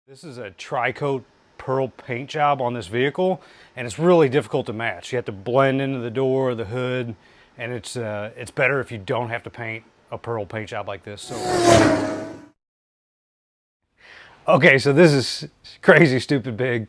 This is a tri-coat pearl paint job on this vehicle, and it's really difficult to match. You have to blend into the door, the hood, and it's better if you don't have to paint a pearl paint job like this. Okay, so this is crazy, stupid big.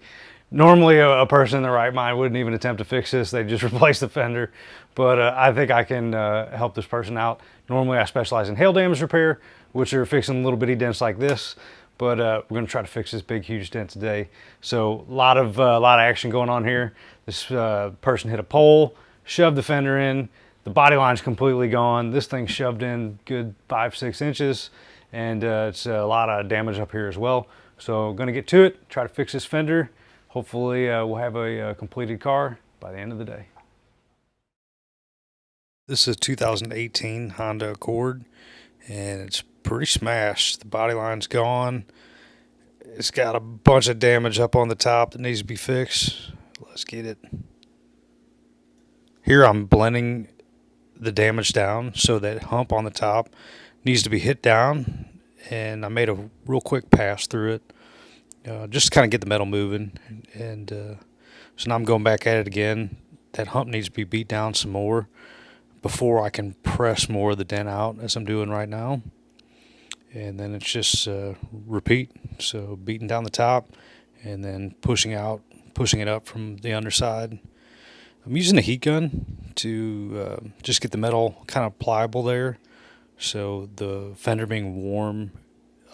Normally a person in their right mind wouldn't even attempt to fix this. They'd just replace the fender. But I think I can help this person out. Normally I specialize in hail damage repair, which are fixing little bitty dents like this. But we're gonna try to fix this big, huge dent today. So a lot of action going on here. This person hit a pole, shoved the fender in. The body line's completely gone. This thing's shoved in good 5-6 inches. And it's a lot of damage up here as well. So I'm gonna get to it, try to fix this fender. Hopefully we'll have a completed car by the end of the day. This is a 2018 Honda Accord, and it's pretty smashed. The body line's gone. It's got a bunch of damage up on the top that needs to be fixed. Let's get it. Here I'm blending the damage down, so that hump on the top needs to be hit down, and I made a real quick pass through it just to kind of get the metal moving. And so now I'm going back at it again. That hump needs to be beat down some more before I can press more of the dent out, as I'm doing right now. And then it's just repeat. So beating down the top and then pushing it up from the underside. I'm using a heat gun to just get the metal kind of pliable there. So the fender being warm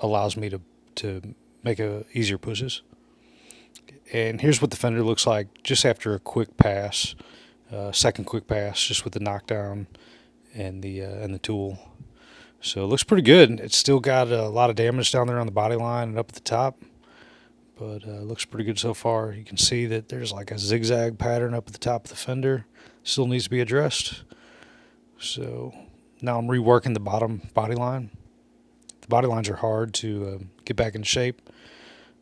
allows me to make easier pushes. And here's what the fender looks like just after a quick pass, second quick pass, just with the knockdown and the tool. So it looks pretty good. It's still got a lot of damage down there on the body line and up at the top, but it looks pretty good so far. You can see that there's like a zigzag pattern up at the top of the fender. Still needs to be addressed. So now I'm reworking the bottom body line. The body lines are hard to get back in shape,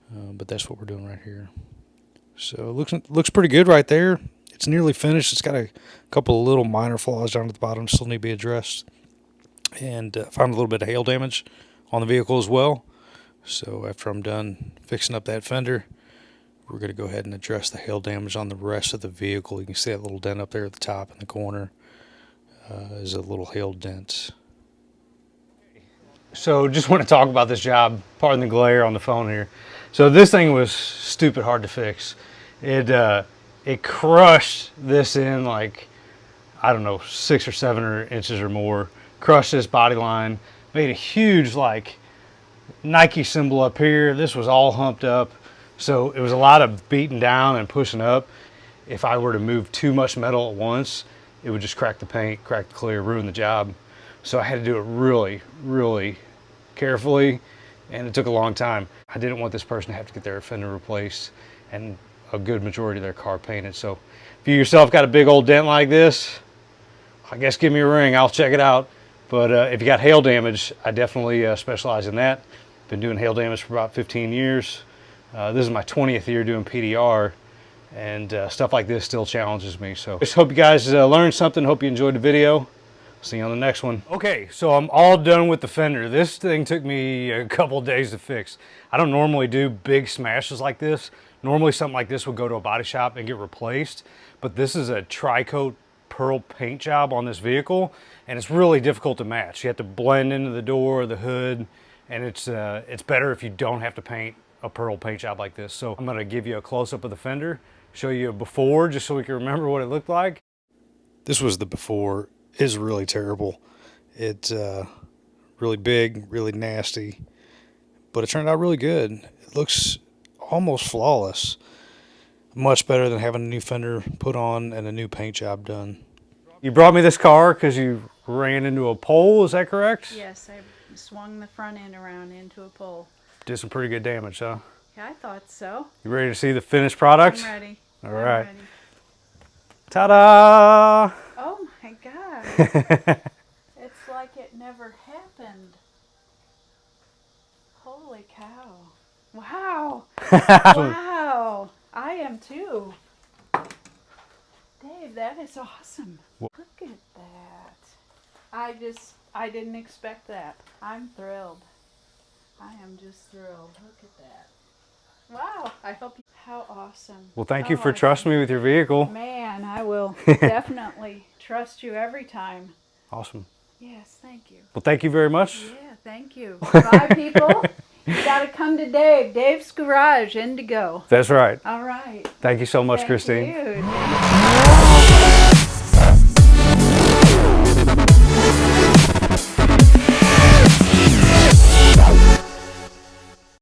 but that's what we're doing right here. So it looks pretty good right there. It's nearly finished. It's got a couple of little minor flaws down at the bottom, still need to be addressed. And found a little bit of hail damage on the vehicle as well. So after I'm done fixing up that fender, we're going to go ahead and address the hail damage on the rest of the vehicle. You can see that little dent up there at the top in the corner is a little hail dent. So just want to talk about this job. Pardon the glare on the phone here. So this thing was stupid hard to fix. It crushed this in like, I don't know, 6 or 7 inches or more. Crushed this body line, made a huge like Nike symbol up here. This was all humped up. So it was a lot of beating down and pushing up. If I were to move too much metal at once, it would just crack the paint, crack the clear, ruin the job. So I had to do it really, really carefully, and it took a long time. I didn't want this person to have to get their fender replaced and a good majority of their car painted. So if you yourself got a big old dent like this, I guess give me a ring, I'll check it out. But if you got hail damage, I definitely specialize in that. Been doing hail damage for about 15 years. This is my 20th year doing PDR, and stuff like this still challenges me. So just hope you guys learned something. Hope you enjoyed the video. See you on the next one. Okay, so I'm all done with the fender. This thing took me a couple days to fix. I don't normally do big smashes like this. Normally something like this would go to a body shop and get replaced, but this is a tri-coat pearl paint job on this vehicle, and it's really difficult to match. You have to blend into the door, the hood, and it's better if you don't have to paint a pearl paint job like this. So I'm gonna give you a close-up of the fender, show you a before, just so we can remember what it looked like. This was the before. It's really terrible. It's really big, really nasty, but it turned out really good. It looks almost flawless. Much better than having a new fender put on and a new paint job done. You brought me this car because you ran into a pole, is that correct? Yes, I swung the front end around into a pole. Did some pretty good damage, huh? Yeah, I thought so. You ready to see the finished product? I'm ready. All right. Ready. Ta-da! Oh my God. It's like it never happened. Holy cow. Wow. Wow. I am too. Dave, that is awesome. Look at that. I didn't expect that. I'm thrilled. I am just thrilled. Look at that. Well, I hope. How awesome. Well, thank you Oh, for trusting me with your vehicle. Man, I will definitely trust you every time. Awesome. Yes, thank you. Well, thank you very much. Yeah, thank you. Bye, people. You got to come to Dave. Dave's Garage, Indigo. That's right. All right. Thank you so much, Thank Christine. you.